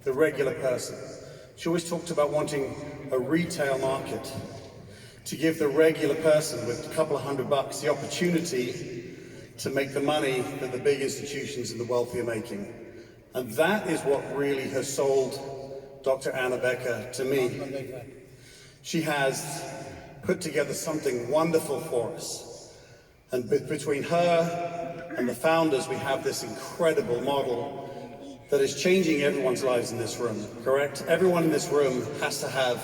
the regular person. She always talked about wanting a retail market to give the regular person with a couple of $100 the opportunity to make the money that the big institutions and the wealthy are making. And that is what really has sold Dr. Anna Becker to me. She has put together something wonderful for us. And between her and the founders, we have this incredible model that is changing everyone's lives in this room, correct? Everyone in this room has to have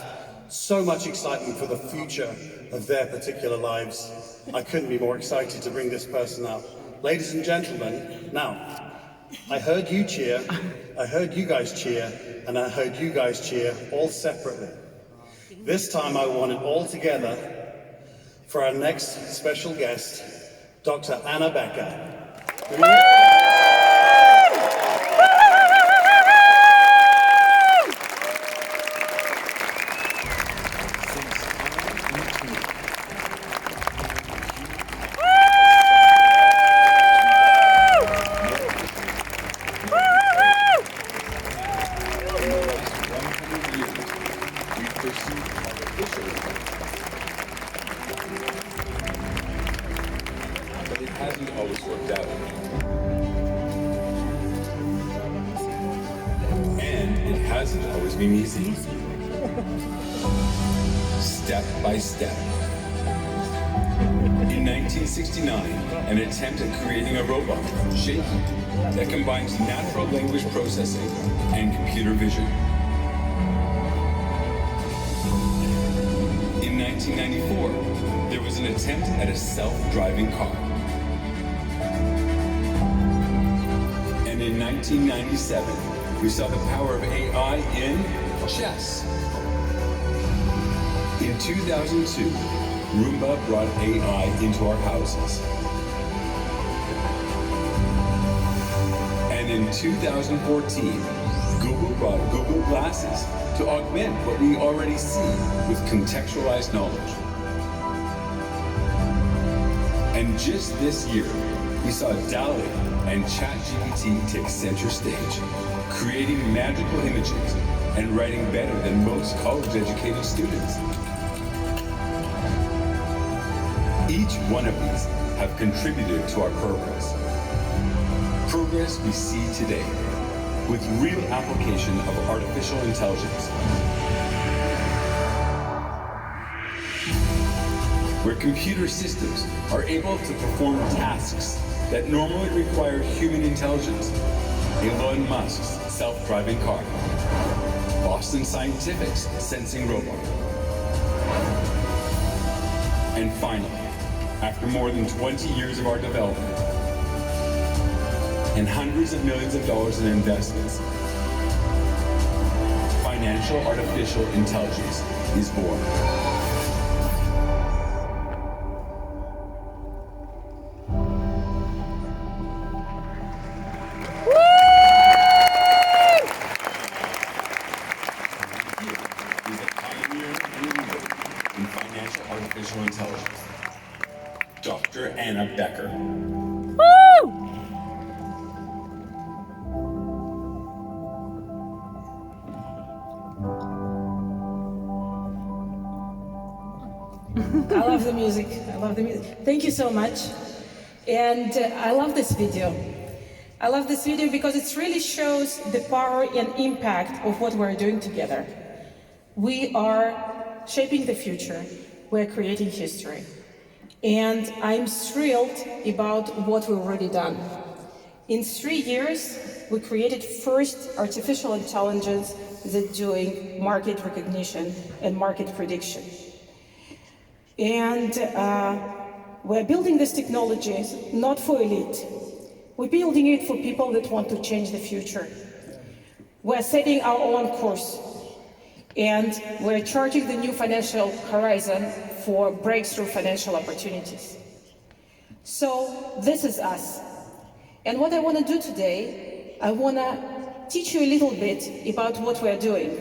so much excitement for the future of their particular lives. I couldn't be more excited to bring this person up. Ladies and gentlemen, now, I heard you cheer, I heard you guys cheer, and I heard you guys cheer all separately. This time I want it all together for our next special guest, Dr. Anna Becker. But it hasn't always worked out. And it hasn't always been easy. Step by step. In 1969, an attempt at creating a robot, Shaky, that combines natural language processing and computer vision. In 1994, there was an attempt at a self-driving car. And in 1997, we saw the power of AI in chess. In 2002, Roomba brought AI into our houses. And in 2014, Google brought Google Glasses to augment what we already see with contextualized knowledge. And just this year, we saw DALL-E and ChatGPT take center stage, creating magical images and writing better than most college-educated students. Each one of these have contributed to our progress. Progress we see today, with real application of artificial intelligence. Where computer systems are able to perform tasks that normally require human intelligence. Elon Musk's self-driving car. Boston Scientific's sensing robot. And finally, after more than 20 years of our development, and hundreds of millions of dollars in investments, financial artificial intelligence is born. He is a pioneer and a leader in financial artificial intelligence, Dr. Anna Becker. I love the music. I love the music. Thank you so much. And I love this video. I love this video because it really shows the power and impact of what we're doing together. We are shaping the future. We're creating history. And I'm thrilled about what we've already done. In 3 years, we created first artificial intelligence that's doing market recognition and market prediction. And we're building this technology not for elite. We're building it for people that want to change the future. We're setting our own course. And we're charting the new financial horizon for breakthrough financial opportunities. So this is us. And what I want to do today, I want to teach you a little bit about what we're doing.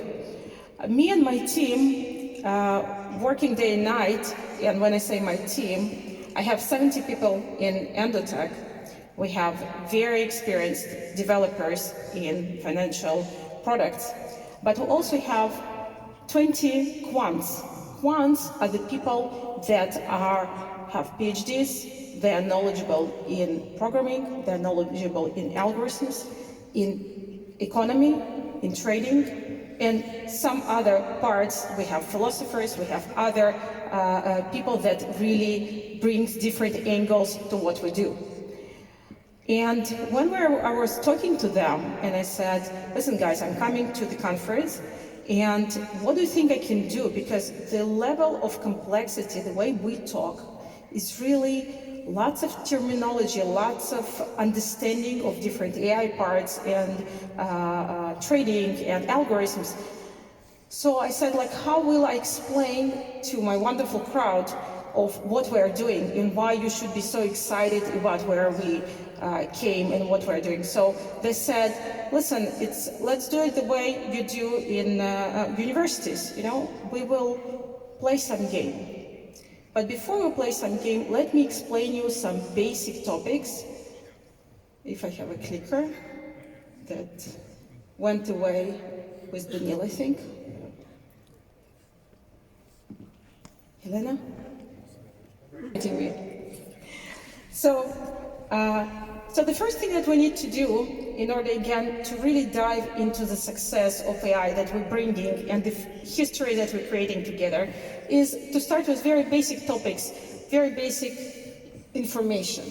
Me and my team, working day and night, and when I say my team, I have 70 people in Endotech. We have very experienced developers in financial products, but we also have 20 quants. Quants are the people that have PhDs, they are knowledgeable in programming, they're knowledgeable in algorithms, in economy, in trading, and some other parts. We have philosophers, we have other people that really brings different angles to what we do. And when I was talking to them, and I said, listen guys, I'm coming to the conference, and what do you think I can do? Because the level of complexity, the way we talk, is really lots of terminology, lots of understanding of different AI parts and trading and algorithms. So I said, like, how will I explain to my wonderful crowd of what we're doing and why you should be so excited about where we came and what we're doing? So they said, listen, let's do it the way you do in universities. You know, we will play some game. But before we play some game, let me explain you some basic topics. If I have a clicker that went away with Daniel, I think. Helena? So the first thing that we need to do in order, again, to really dive into the success of AI that we're bringing and the history that we're creating together is to start with very basic topics, very basic information.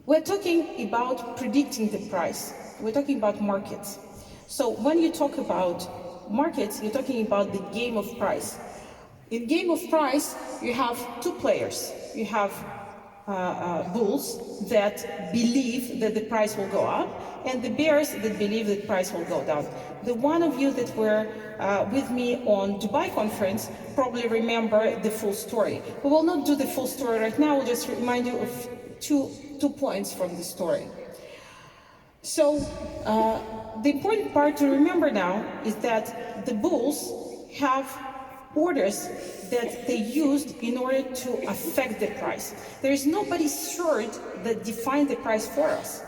We're talking about predicting the price. We're talking about markets. So when you talk about markets, you're talking about the game of price. In game of price, you have two players. You have bulls that believe that the price will go up, and the bears that believe that the price will go down. The one of you that were with me on Dubai conference probably remember the full story. We will not do the full story right now. We'll just remind you of two points from the story. So the important part to remember now is that the bulls have orders that they used in order to affect the price. There is nobody third that defines the price for us.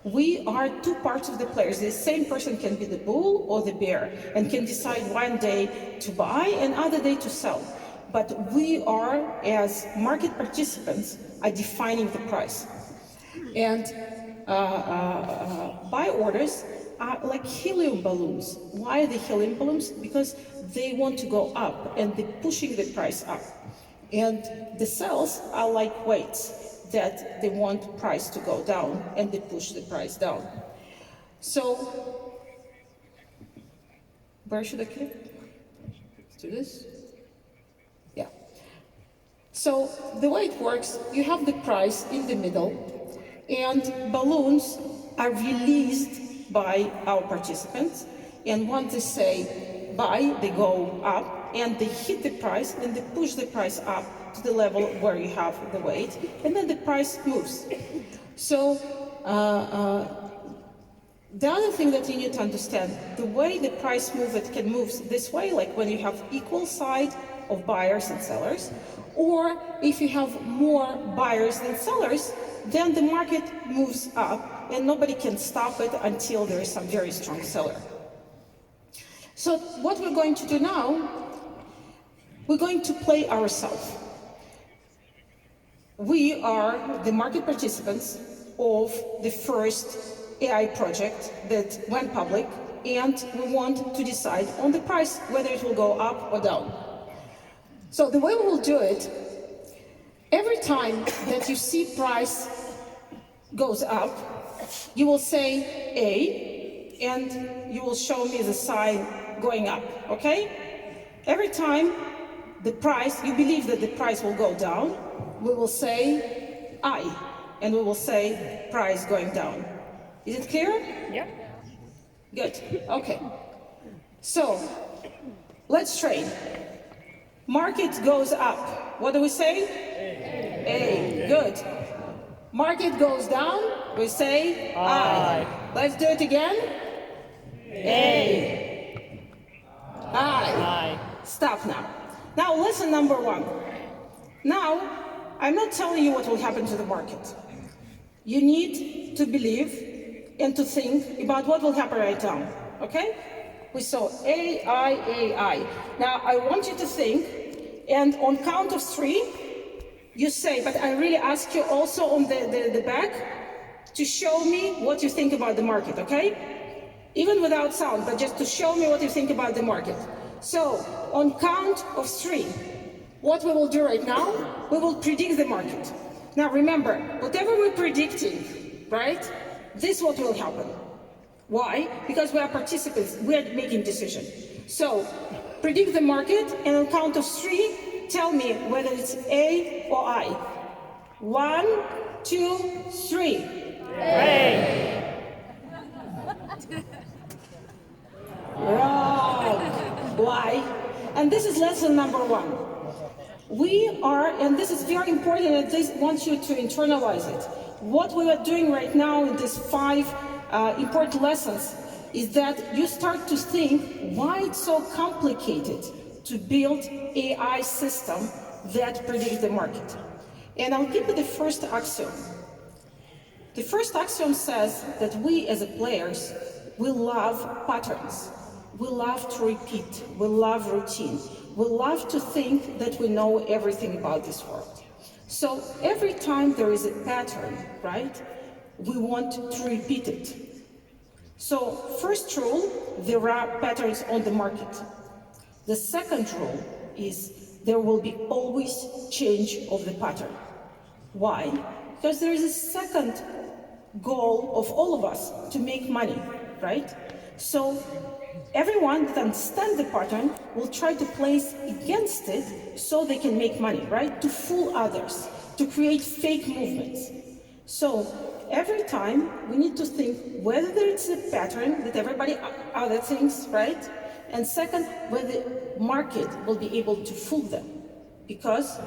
We are two parts of the players. The same person can be the bull or the bear and can decide one day to buy and other day to sell. But we are, as market participants, are defining the price. And buy orders are like helium balloons. Why are they helium balloons? Because they want to go up and they're pushing the price up. And the sells are like weights that they want price to go down and they push the price down. So, where should I click? Let's do this. Yeah. So the way it works, you have the price in the middle and balloons are released by our participants, and once they say buy, they go up and they hit the price and they push the price up to the level where you have the weight, and then the price moves. So the other thing that you need to understand, the way the price moves, it can move this way, like when you have equal side of buyers and sellers, or if you have more buyers than sellers, then the market moves up and nobody can stop it until there is some very strong seller. So what we're going to do now, we're going to play ourselves. We are the market participants of the first AI project that went public, and we want to decide on the price, whether it will go up or down. So the way we will do it, every time that you see price goes up, you will say A, and you will show me the sign going up, okay? Every time the price, you believe that the price will go down, we will say I, and we will say price going down. Is it clear? Yeah. Good, okay. So, let's trade. Market goes up. What do we say? A. Good. Market goes down, we say I. Let's do it again. A. I. Stop now. Now listen, number one. Now, I'm not telling you what will happen to the market. You need to believe and to think about what will happen right now, okay? We saw AI. Now, I want you to think, and on count of 3, you say, but I really ask you also on the back to show me what you think about the market, okay? Even without sound, but just to show me what you think about the market. So, on count of 3, what we will do right now, we will predict the market. Now remember, whatever we're predicting, right, this is what will happen. Why? Because we are participants, we are making decisions. So, predict the market, and on count of 3, tell me whether it's A or I. 1, 2, 3. A. Wrong. Why? And this is lesson number 1. We are, and this is very important, and I want you to internalize it. What we are doing right now in these 5 important lessons is that you start to think why it's so complicated to build AI system that predicts the market. And I'll give you the first axiom. The first axiom says that we as players, we love patterns. We love to repeat. We love routine. We love to think that we know everything about this world. So every time there is a pattern, right, we want to repeat it. So first rule, there are patterns on the market. The second rule is there will be always change of the pattern. Why? Because there is a second goal of all of us to make money, right? So everyone that understands the pattern will try to place against it so they can make money, right? To fool others, to create fake movements. So every time we need to think whether it's a pattern that everybody other thinks, right? And second, whether the market will be able to fool them, because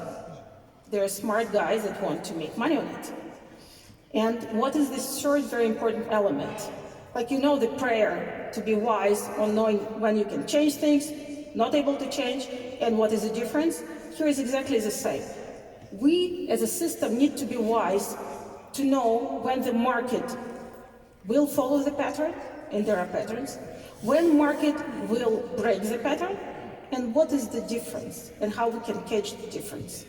there are smart guys that want to make money on it. And what is this third very important element? Like, you know, the prayer to be wise on knowing when you can change things, not able to change, and what is the difference? Here is exactly the same. We as a system need to be wise to know when the market will follow the pattern, and there are patterns, when market will break the pattern, and what is the difference, and how we can catch the difference.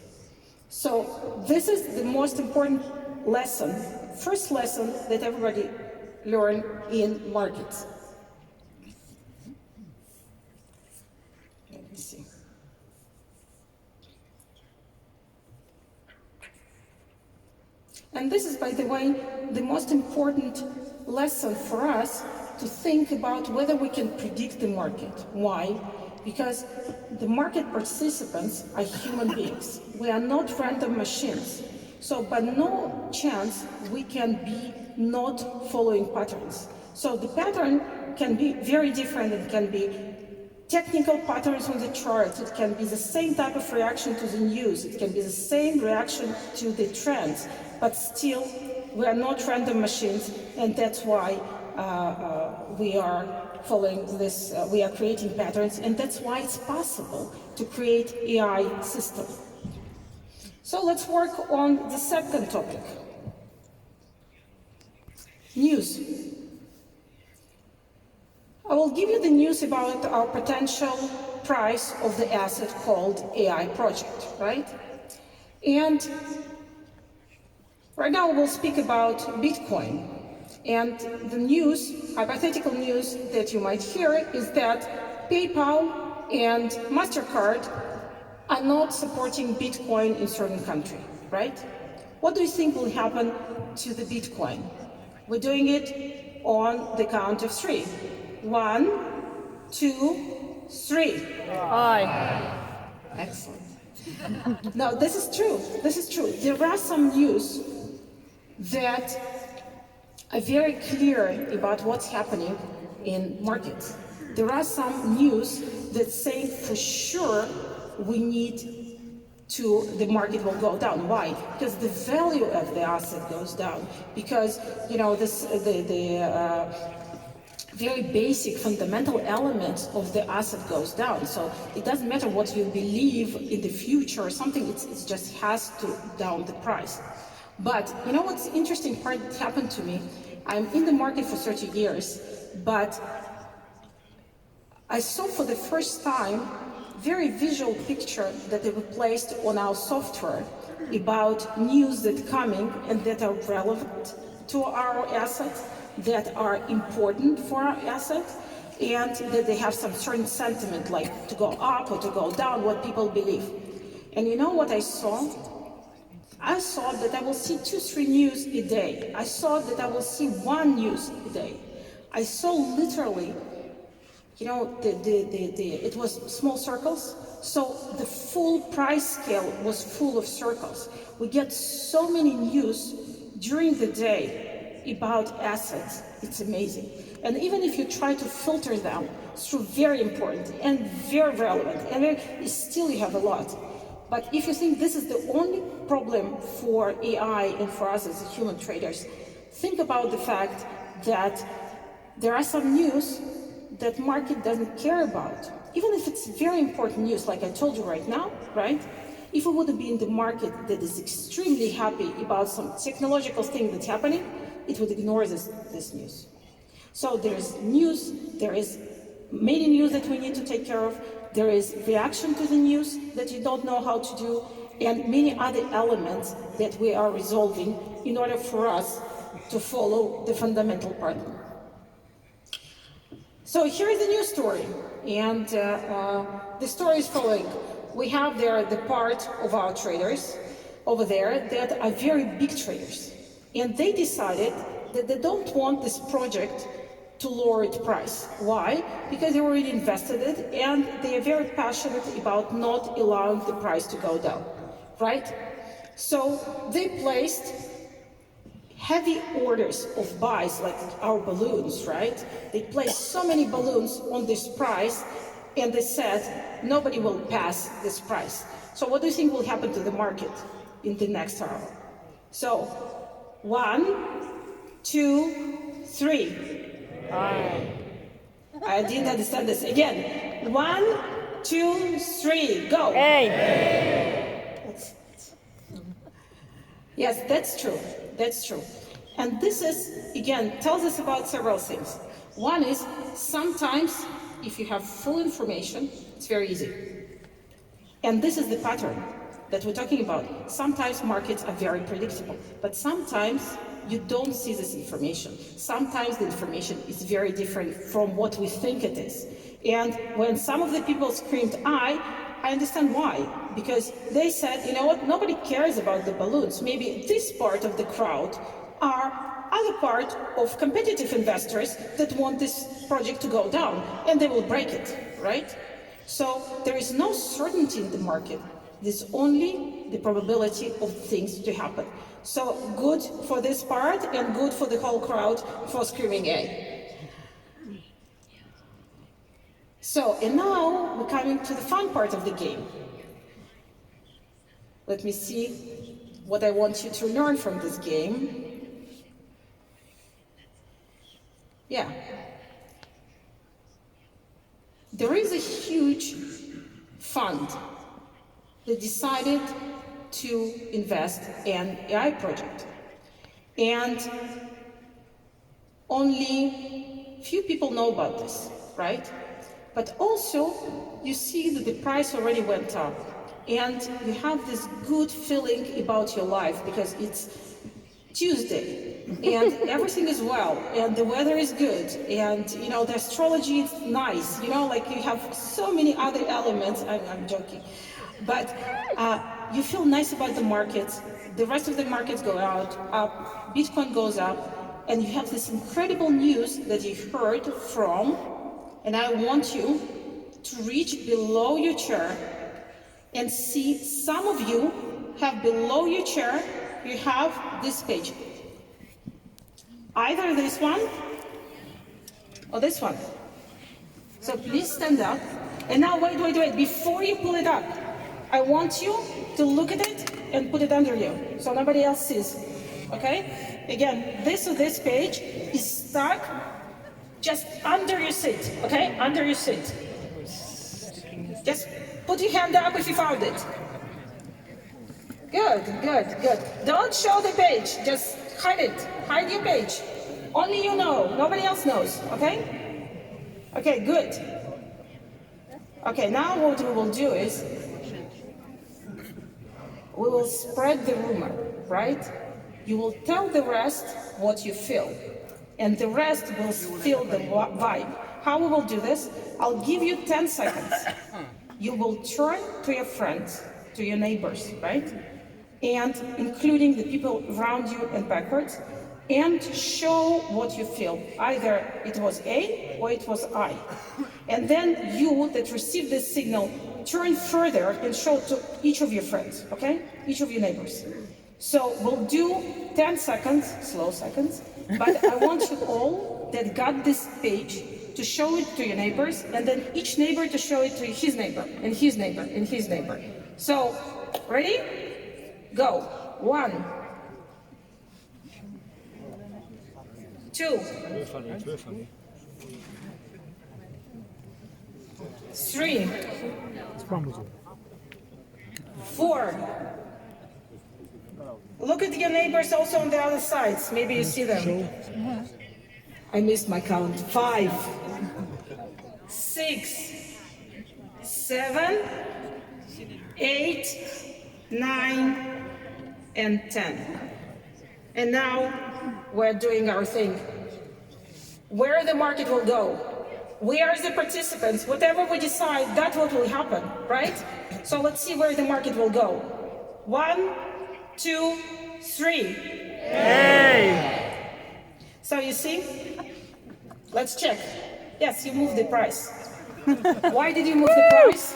So this is the most important lesson, first lesson that everybody learn in markets. Let me see. And this is, by the way, the most important lesson for us to think about whether we can predict the market. Why? Because the market participants are human beings. We are not random machines. So by no chance we can be not following patterns. So the pattern can be very different. It can be technical patterns on the chart. It can be the same type of reaction to the news. It can be the same reaction to the trends. But still, we are not random machines, and that's why we are following this, we are creating patterns, and that's why it's possible to create AI system. So let's work on the second topic. News. I will give you the news about our potential price of the asset called AI project, right? And right now we'll speak about Bitcoin. And the news, hypothetical news that you might hear is that PayPal and MasterCard are not supporting Bitcoin in certain country, right? What do you think will happen to the Bitcoin? We're doing it on the count of 3. 1, 2, 3. Aye. Excellent. Now, this is true. This is true. There are some news that are very clear about what's happening in markets. There are some news that say for sure we need to, the market will go down. Why? Because the value of the asset goes down. Because, you know, very basic fundamental element of the asset goes down. So it doesn't matter what you believe in the future or something, it just has to down the price. But you know what's interesting part that happened to me? I'm in the market for 30 years, but I saw for the first time very visual picture that they replaced on our software about news that coming and that are relevant to our assets, that are important for our assets, and that they have some certain sentiment, like to go up or to go down, what people believe. And you know what I saw? I saw that I will see 2-3 news a day. I saw that I will see 1 news a day. I saw literally, you know, it was small circles, so the full price scale was full of circles. We get so many news during the day about assets, it's amazing. And even if you try to filter them through very important and very relevant, and still you have a lot. But if you think this is the only problem for AI and for us as human traders, think about the fact that there are some news that market doesn't care about. Even if it's very important news, like I told you right now, right? If we would be in the market that is extremely happy about some technological thing that's happening, it would ignore this news. So there's news, there is many news that we need to take care of, there is reaction to the news that you don't know how to do, and many other elements that we are resolving in order for us to follow the fundamental pattern. So here is the news story, and the story is following. We have there the part of our traders over there that are very big traders, and they decided that they don't want this project to lower its price. Why? Because they already invested it, and they are very passionate about not allowing the price to go down, right? So they placed heavy orders of buys, like our balloons, right? They placed so many balloons on this price, and they said, nobody will pass this price. So what do you think will happen to the market in the next hour? So, 1, 2, 3. I didn't understand this. Again, 1, 2, 3, go. Yes, that's true. That's true. And this is, again, tells us about several things. One is, sometimes, if you have full information, it's very easy. And this is the pattern that we're talking about. Sometimes markets are very predictable, but sometimes you don't see this information. Sometimes the information is very different from what we think it is. And when some of the people screamed, I understand why. Because they said, you know what, nobody cares about the balloons. Maybe this part of the crowd are other part of competitive investors that want this project to go down, and they will break it, right? So there is no certainty in the market. There's only the probability of things to happen. So good for this part and good for the whole crowd for screaming A. So, and now we're coming to the fun part of the game. Let me see what I want you to learn from this game. Yeah. There is a huge fund that decided to invest in AI project. And only few people know about this, right? But also, you see that the price already went up. And you have this good feeling about your life because it's Tuesday and everything is well and the weather is good and you know the astrology is nice, you know, like you have so many other elements. I'm joking, but you feel nice about the markets. The rest of the markets go up, Bitcoin goes up, and you have this incredible news that you heard from, and I want you to reach below your chair and see. Some of you have below your chair, you have this page. Either this one or this one. So please stand up. And now wait. Before you pull it up, I want you to look at it and put it under you so nobody else sees. Okay? Again, this page is stuck just under your seat. Okay? Under your seat. Just put your hand up if you found it. Good. Don't show the page. Just hide it. Hide your page. Only you know. Nobody else knows. Okay? Okay, good. Okay, now what we will do is we will spread the rumor, right? You will tell the rest what you feel, and the rest will feel the vibe. How we will do this? I'll give you 10 seconds. You will turn to your friends, to your neighbors, right? And including the people around you and backwards, and show what you feel. Either it was A or it was I. And then you that received this signal, turn further and show to each of your friends, okay? Each of your neighbors. So we'll do 10 seconds, slow seconds, but I want you all that got this page to show it to your neighbors, and then each neighbor to show it to his neighbor, and his neighbor, and his neighbor. So, ready? Go. 1, 2, 3, 4. Look at your neighbors also on the other sides. Maybe you see them. I missed my count. 5, 6, 7, 8, 9, and 10. And now we're doing our thing. Where the market will go, we are the participants. Whatever we decide, that's what will happen, right? So let's see where the market will go. 1, 2, 3. Hey! So you see, let's check. Yes, you moved the price. Why did you move the price?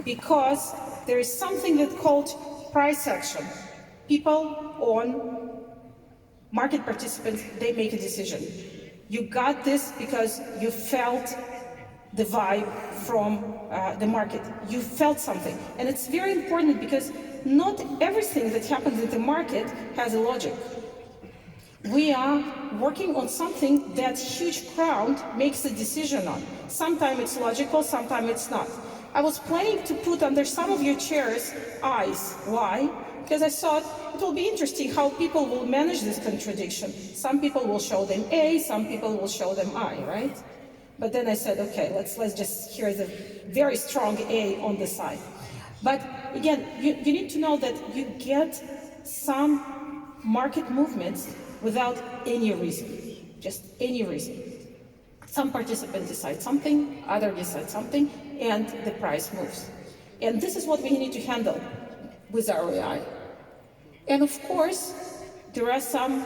Because there is something that's called price action. People on market participants, they make a decision. You got this because you felt the vibe from the market. You felt something. And it's very important because not everything that happens in the market has a logic. We are working on something that huge crowd makes a decision on. Sometimes it's logical, sometimes it's not. I was planning to put under some of your chairs eyes. Why? Because I thought it will be interesting how people will manage this contradiction. Some people will show them A, some people will show them I, right? But then I said, okay, let's just hear the very strong A on the side. But again, you need to know that you get some market movements without any reason, just any reason. Some participants decide something, others decide something, and the price moves. And this is what we need to handle with our AI. And of course, there are some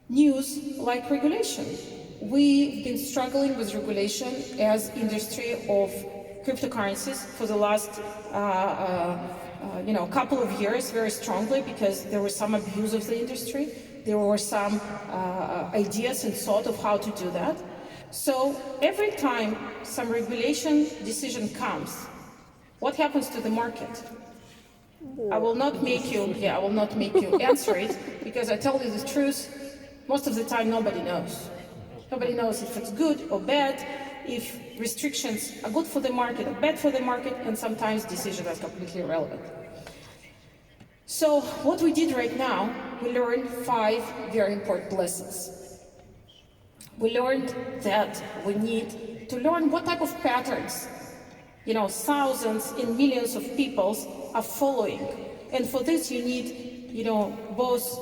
news like regulation. We've been struggling with regulation as industry of cryptocurrencies for the last couple of years very strongly because there was some abuse of the industry. There were some ideas and thought of how to do that. So every time some regulation decision comes, what happens to the market? I will not make you answer it because I tell you the truth, most of the time nobody knows. Nobody knows if it's good or bad, if restrictions are good for the market or bad for the market, and sometimes decisions are completely irrelevant. So what we did right now, we learned 5 very important lessons. We learned that we need to learn what type of patterns, thousands and millions of people are following. And for this you need, both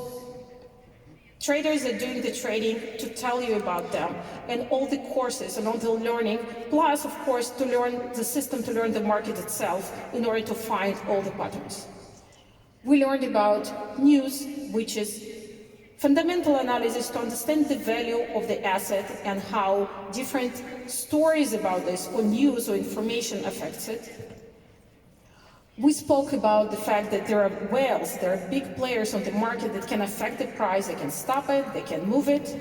traders that are doing the trading to tell you about them, and all the courses and all the learning, plus of course to learn the system, to learn the market itself in order to find all the patterns. We learned about news, which is fundamental analysis to understand the value of the asset and how different stories about this or news or information affects it. We spoke about the fact that there are whales, there are big players on the market that can affect the price, they can stop it, they can move it.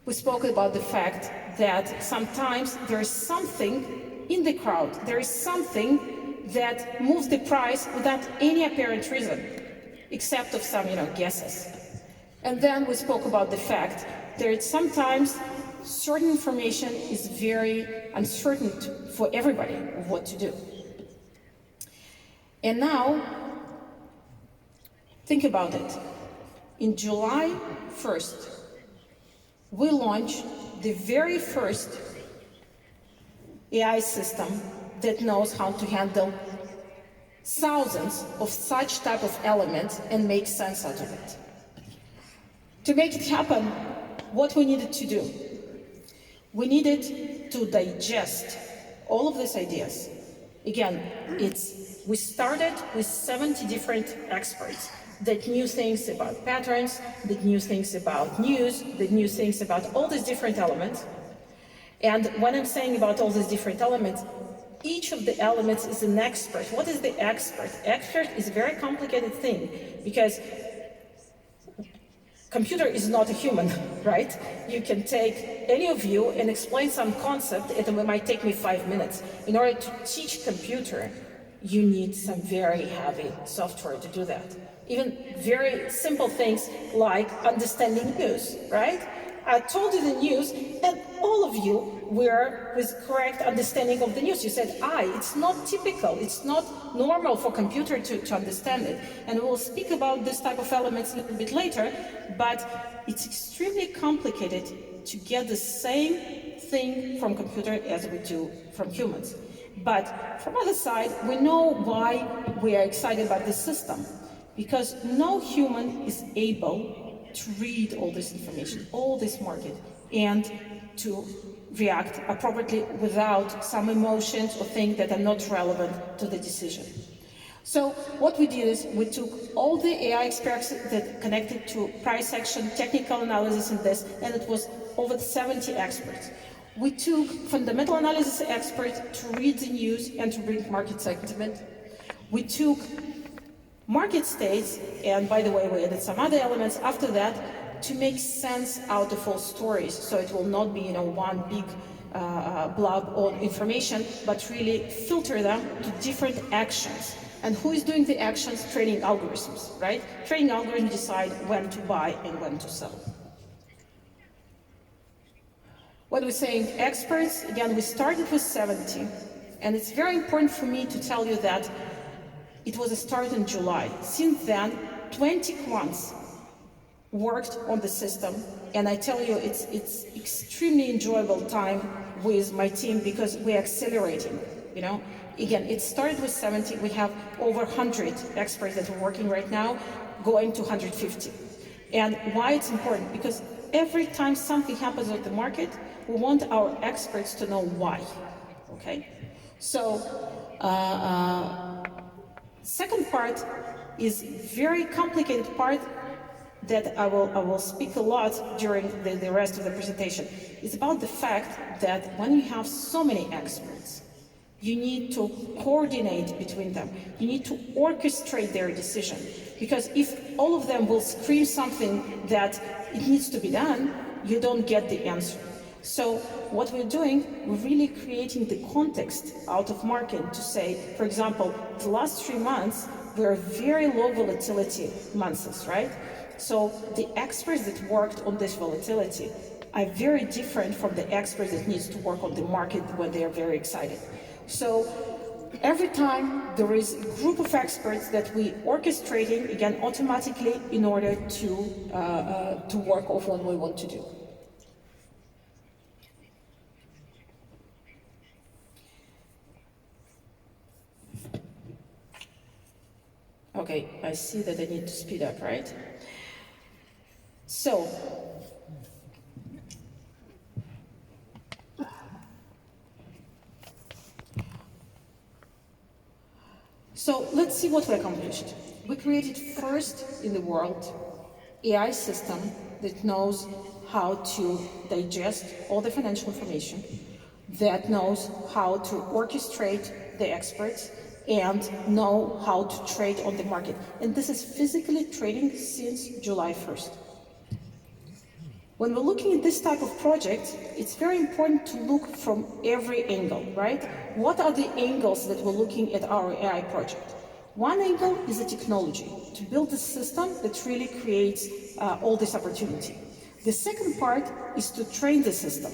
We spoke about the fact that sometimes there is something in the crowd, there is something that moves the price without any apparent reason, except of some, guesses. And then we spoke about the fact that sometimes certain information is very uncertain for everybody of what to do. And now, think about it. In July 1st, we launched the very first AI system that knows how to handle thousands of such type of elements and make sense out of it. To make it happen, what we needed to do? We needed to digest all of these ideas. Again, we started with 70 different experts that knew things about patterns, that knew things about news, that knew things about all these different elements. And when I'm saying about all these different elements, each of the elements is an expert. What is the expert? Expert is a very complicated thing because computer is not a human, right? You can take any of you and explain some concept, it might take me 5 minutes. In order to teach computer, you need some very heavy software to do that. Even very simple things like understanding news, right? I told you the news, and all of you were with correct understanding of the news. You said, it's not typical, it's not normal for computer to understand it. And we'll speak about this type of elements a little bit later, but it's extremely complicated to get the same thing from computer as we do from humans. But from other side, we know why we are excited about this system. Because no human is able to read all this information, all this market, and to react appropriately without some emotions or things that are not relevant to the decision. So what we did is we took all the AI experts that connected to price action, technical analysis and this, and it was over 70 experts. We took fundamental analysis experts to read the news and to read market sentiment. We took market states, and by the way, we added some other elements after that to make sense out of all stories, so it will not be, one big blob of information, but really filter them to different actions. And who is doing the actions? Trading algorithms, right? Trading algorithms decide when to buy and when to sell. When we're saying experts, again, we started with 70, and it's very important for me to tell you that it was a start in July. Since then, 20 quants worked on the system, and I tell you, it's extremely enjoyable time with my team because we're accelerating, Again, it started with 70, we have over 100 experts that are working right now, going to 150. And why it's important? Because every time something happens on the market, we want our experts to know why, okay? So, second part is very complicated part that I will speak a lot during the rest of the presentation. It's about the fact that when you have so many experts, you need to coordinate between them. You need to orchestrate their decision. Because if all of them will scream something that it needs to be done, you don't get the answer. So what we're doing, we're really creating the context out of market to say, for example, the last 3 months were very low volatility months, right? So the experts that worked on this volatility are very different from the experts that needs to work on the market when they are very excited. So every time there is a group of experts that we orchestrating, again, automatically in order to work off what we want to do. Okay, I see that I need to speed up, right? So let's see what we accomplished. We created first in the world AI system that knows how to digest all the financial information, that knows how to orchestrate the experts, and know how to trade on the market. And this is physically trading since July 1st. When we're looking at this type of project, it's very important to look from every angle, right? What are the angles that we're looking at our AI project? One angle is the technology, to build a system that really creates all this opportunity. The second part is to train the system.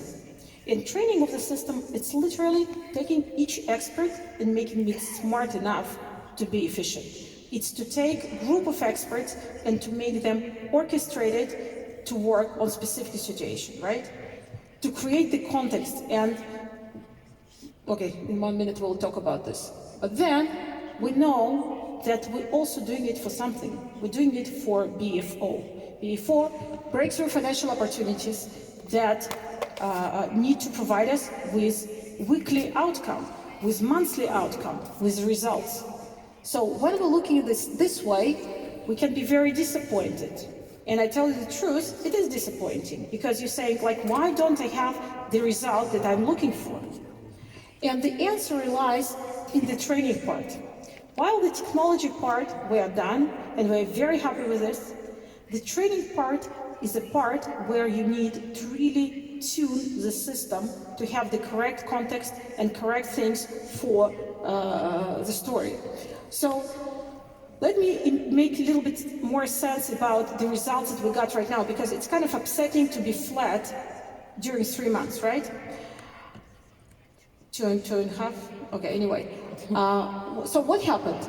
In training of the system, it's literally taking each expert and making it smart enough to be efficient. It's to take a group of experts and to make them orchestrated to work on specific situation, right? To create the context. And Okay, in 1 minute we'll talk about this. But then we know that we're also doing it for something. We're doing it for BFO. BFO, breakthrough financial opportunities that need to provide us with weekly outcome, with monthly outcome, with results. So when we're looking at this way, we can be very disappointed. And I tell you the truth, it is disappointing because you're saying, like, why don't I have the result that I'm looking for? And the answer lies in the training part. While the technology part we are done, and we're very happy with this, the training part is a part where you need to really tune the system to have the correct context and correct things for the story. So let me make a little bit more sense about the results that we got right now, because it's kind of upsetting to be flat during 3 months, right? Two and a half? Okay, anyway. So what happened?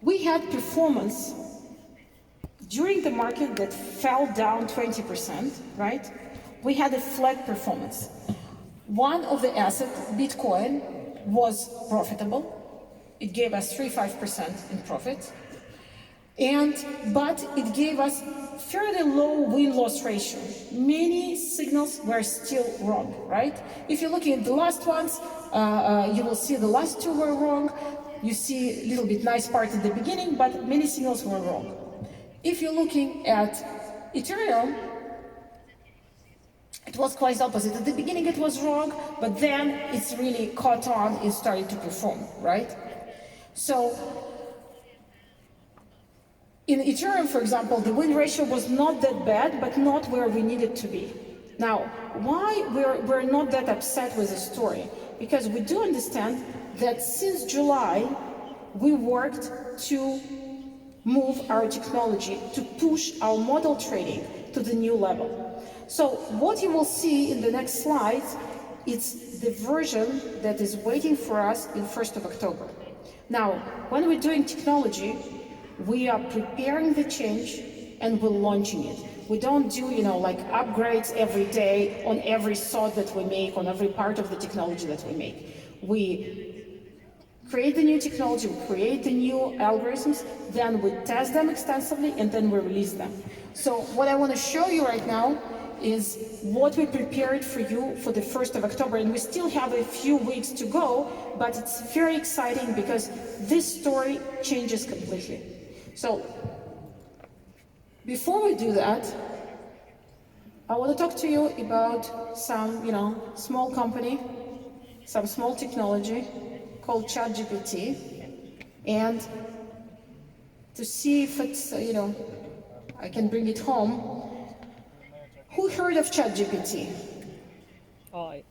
We had performance during the market that fell down 20%, right? We had a flat performance. One of the assets, Bitcoin, was profitable. It gave us 3-5% in profit. But it gave us fairly low win-loss ratio. Many signals were still wrong, right? If you're looking at the last ones, you will see the last two were wrong. You see a little bit nice part at the beginning, but many signals were wrong. If you're looking at Ethereum, it was quite opposite. At the beginning it was wrong, but then it's really caught on and started to perform, right? So in Ethereum, for example, the win ratio was not that bad, but not where we needed to be. Now, why we're not that upset with the story? Because we do understand that since July, we worked to move our technology, to push our model trading to the new level. So what you will see in the next slides, it's the version that is waiting for us in 1st of October. Now, when we're doing technology, we are preparing the change and we're launching it. We don't do, like upgrades every day on every thought that we make, on every part of the technology that we make. We create the new technology, we create the new algorithms, then we test them extensively, and then we release them. So what I want to show you right now is what we prepared for you for the 1st of October, and we still have a few weeks to go, but it's very exciting because this story changes completely. So before we do that, I want to talk to you about some, small company, some small technology called ChatGPT, and to see if it's, I can bring it home. Who heard of ChatGPT? I.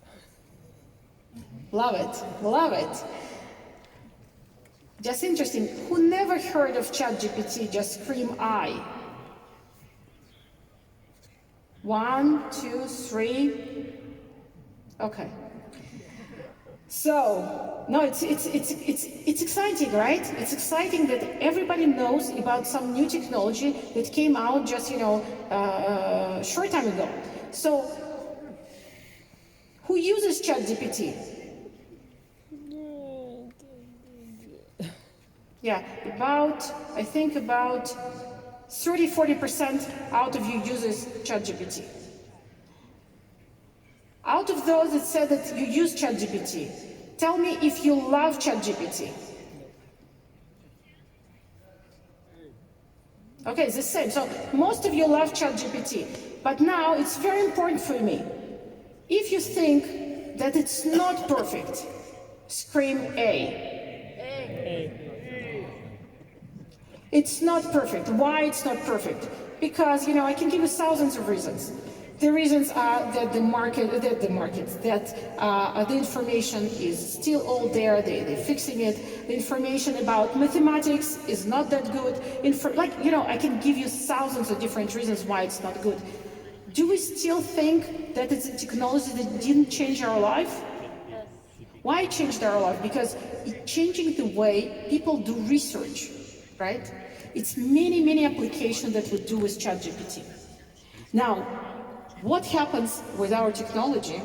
Love it, love it. Just interesting. Who never heard of ChatGPT? Just scream I. 1, 2, 3. Okay. So, no, it's exciting, right? It's exciting that everybody knows about some new technology that came out just, short time ago. So, who uses ChatGPT? Yeah, I think about 30-40% out of you uses ChatGPT. Out of those that said that you use ChatGPT, tell me if you love ChatGPT. Okay, it's the same. So most of you love ChatGPT, but now it's very important for me. If you think that it's not perfect, scream A. It's not perfect. Why it's not perfect? Because, I can give you thousands of reasons. The reasons are that the information is still all there, they're fixing it. The information about mathematics is not that good. I can give you thousands of different reasons why it's not good. Do we still think that it's a technology that didn't change our life? Yes. Why it changed our life? Because it's changing the way people do research, right? It's many applications that we do with ChatGPT. Now, what happens with our technology,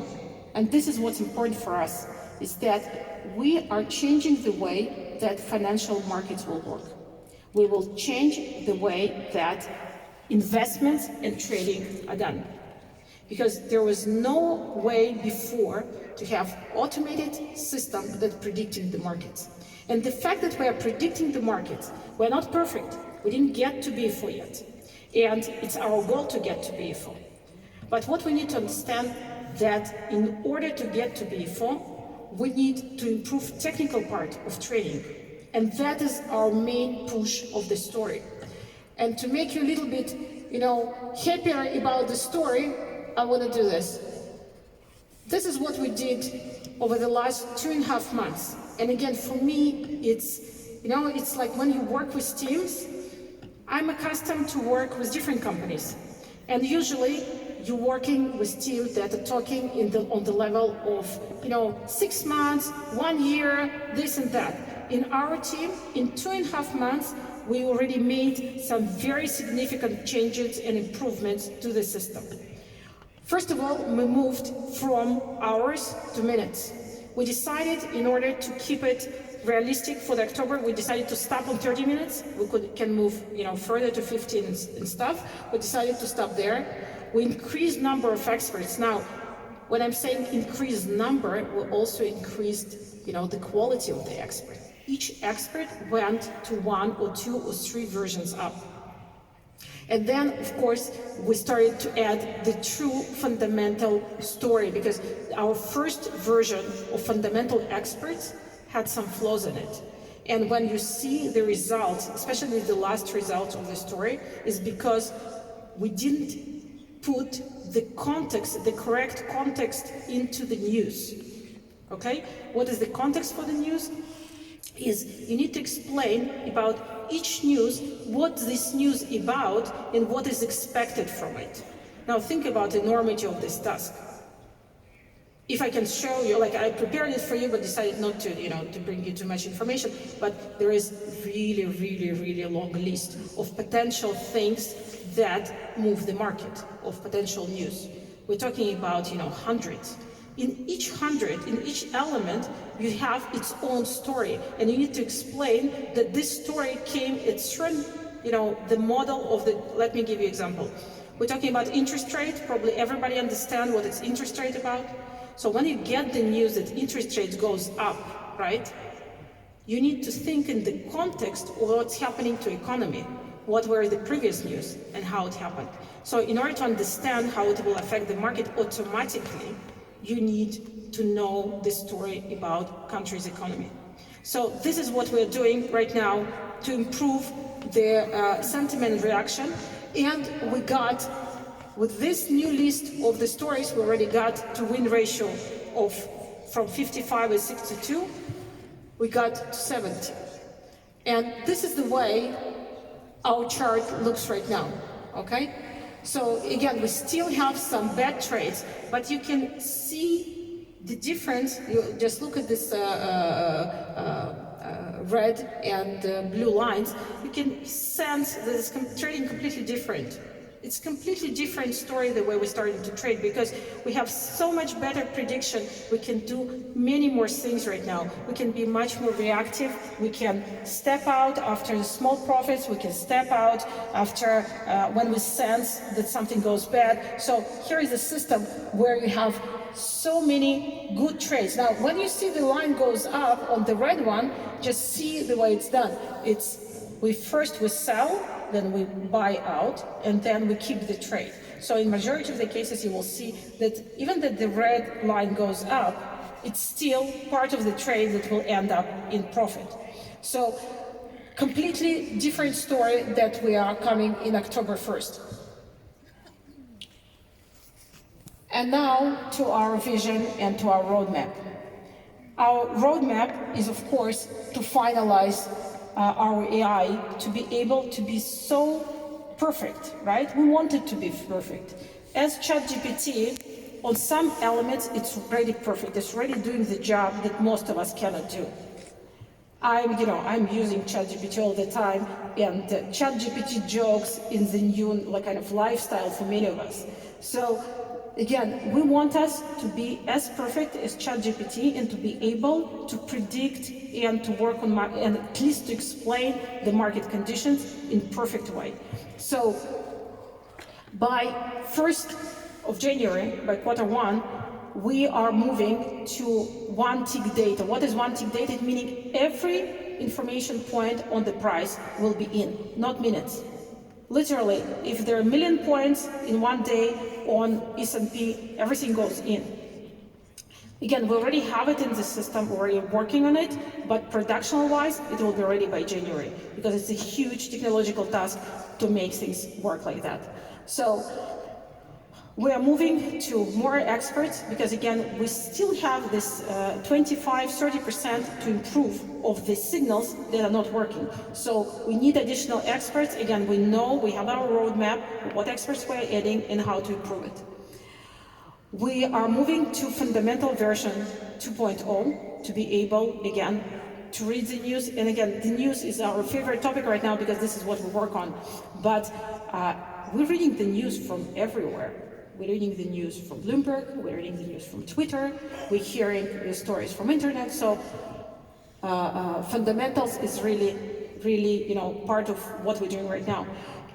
And this is what's important for us, is that we are changing the way that financial markets will work. We will change the way that investments and trading are done. Because there was no way before to have automated system that predicting the markets. And the fact that we are predicting the markets, we're not perfect. We didn't get to BFO yet. And it's our goal to get to BFO. But what we need to understand that in order to get to BFO, we need to improve technical part of trading. And that is our main push of the story. And to make you a little bit, happier about the story, I want to do this. This is what we did over the last 2.5 months. And again, for me, it's like when you work with teams, I'm accustomed to work with different companies. And usually you're working with teams that are talking on the level of, 6 months, 1 year, this and that. In our team, in 2.5 months, we already made some very significant changes and improvements to the system. First of all, we moved from hours to minutes. We decided, in order to keep it realistic for the October, we decided to stop on 30 minutes. We can move, further to 15 and stuff. We decided to stop there. We increased number of experts. Now, when I'm saying increased number, we also increased, the quality of the expert. Each expert went to 1 or 2 or 3 versions up. And then, of course, we started to add the true fundamental story, because our first version of fundamental experts had some flaws in it. And when you see the results, especially the last results of the story, is because we didn't put the context, the correct context into the news. Okay? What is the context for the news? Is you need to explain about each news, what this news about and what is expected from it. Now think about the enormity of this task. If I can show you, I prepared it for you, but decided not to, to bring you too much information, but there is really, really, really long list of potential things that move the market, of potential news. We're talking about, hundreds. In each element, you have its own story, and you need to explain that this story came at certain, the model of the, let me give you an example. We're talking about interest rate, probably everybody understands what it's interest rate about. So when you get the news that interest rate goes up, right, you need to think in the context of what's happening to economy, what were the previous news and how it happened. So in order to understand how it will affect the market automatically, you need to know the story about country's economy. So this is what we're doing right now to improve the sentiment reaction. And we got, with this new list of the stories, we already got to win ratio of from 55 and 62, we got to 70. And this is the way our chart looks right now, okay? So again, we still have some bad trades, but you can see the difference. You just look at this red and blue lines. You can sense that it's trading completely different. It's a completely different story the way we're starting to trade, because we have so much better prediction. We can do many more things right now. We can be much more reactive. We can step out after the small profits. We can step out after when we sense that something goes bad. So here is a system where you have so many good trades. Now, when you see the line goes up on the red one, just see the way it's done. We sell, then we buy out, and then we keep the trade. So in majority of the cases, you will see that even that the red line goes up, it's still part of the trade that will end up in profit. So completely different story that we are coming in October 1st. And now to our vision and to our roadmap. Our roadmap is, of course, to finalize our AI to be able to be so perfect, right? We want it to be perfect. As ChatGPT, on some elements, it's already perfect. It's already doing the job that most of us cannot do. I'm using ChatGPT all the time, and ChatGPT jokes in the new kind of lifestyle for many of us. So again, we want us to be as perfect as ChatGPT and to be able to predict and to work on and at least to explain the market conditions in perfect way. So by 1st of January, by Q1, we are moving to one tick data. What is one tick data? Meaning every information point on the price will be in, not minutes. Literally, if there are 1 million points in one day on S&P, everything goes in. Again, we already have it in the system, we're already working on it, but production-wise, it will be ready by January, because it's a huge technological task to make things work like that. So we are moving to more experts, because again, we still have this 25–30% to improve of the signals that are not working. So we need additional experts. Again, we know we have our roadmap, what experts we're adding and how to improve it. We are moving to fundamental version 2.0 to be able, again, to read the news. And again, the news is our favorite topic right now because this is what we work on. But we're reading the news from everywhere. We're reading the news from Bloomberg, we're reading the news from Twitter, we're hearing the stories from internet. So fundamentals is really, part of what we're doing right now.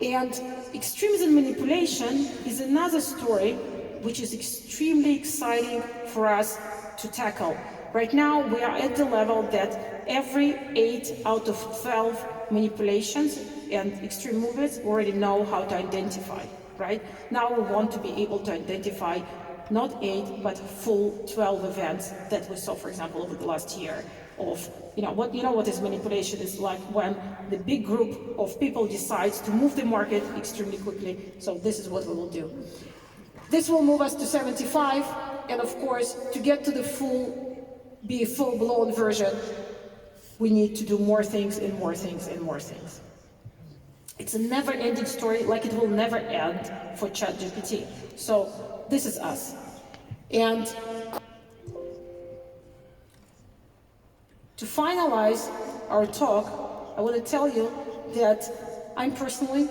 And extremism manipulation is another story which is extremely exciting for us to tackle. Right now, we are at the level that every 8 out of 12 manipulations and extreme movements we already know how to identify. Right? Now we want to be able to identify not 8, but full 12 events that we saw, for example, over the last year of, what is manipulation is like when the big group of people decides to move the market extremely quickly. So this is what we will do. This will move us to 75, and of course, to get to the be a full-blown version, we need to do more things and more things and more things. It's a never-ending story, like it will never end for ChatGPT. So this is us. And to finalize our talk, I want to tell you that I personally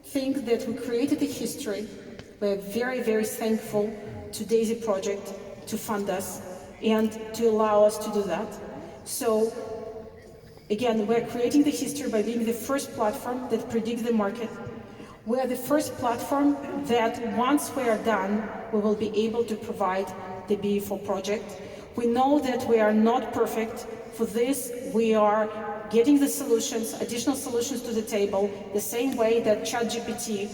think that we created a history. We're very, very thankful to Daisy Project to fund us and to allow us to do that. So again, we're creating the history by being the first platform that predicts the market. We're the first platform that once we are done, we will be able to provide the BE4 project. We know that we are not perfect. For this, we are getting the solutions, additional solutions to the table, the same way that ChatGPT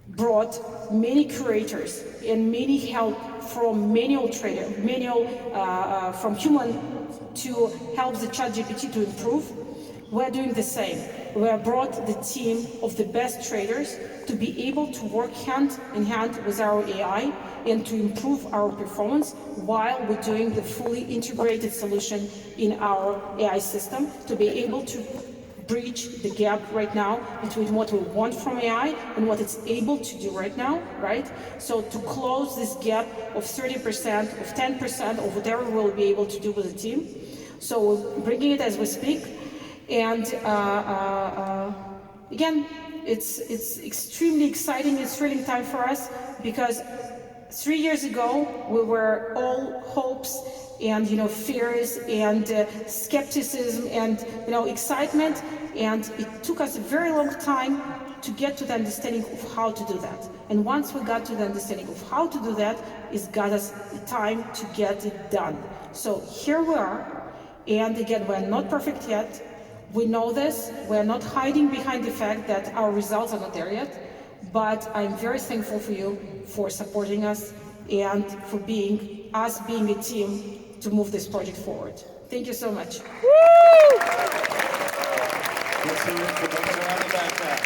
brought many curators and many help from manual trader, from human to help the ChatGPT to improve. We're doing the same. We have brought the team of the best traders to be able to work hand in hand with our AI and to improve our performance while we're doing the fully integrated solution in our AI system to be able to bridge the gap right now between what we want from AI and what it's able to do right now, right? So to close this gap of 30%, of 10%, of whatever we'll be able to do with the team. So we're bringing it as we speak. And again, it's extremely exciting and thrilling time for us because 3 years ago, we were all hopes and fears and skepticism and excitement, and it took us a very long time to get to the understanding of how to do that. And once we got to the understanding of how to do that, it got us the time to get it done. So here we are, and again, we're not perfect yet. We know this. We're not hiding behind the fact that our results are not there yet. But I'm very thankful for you for supporting us and for being a team to move this project forward. Thank you so much. Let's hear it for the Becker on the backpack.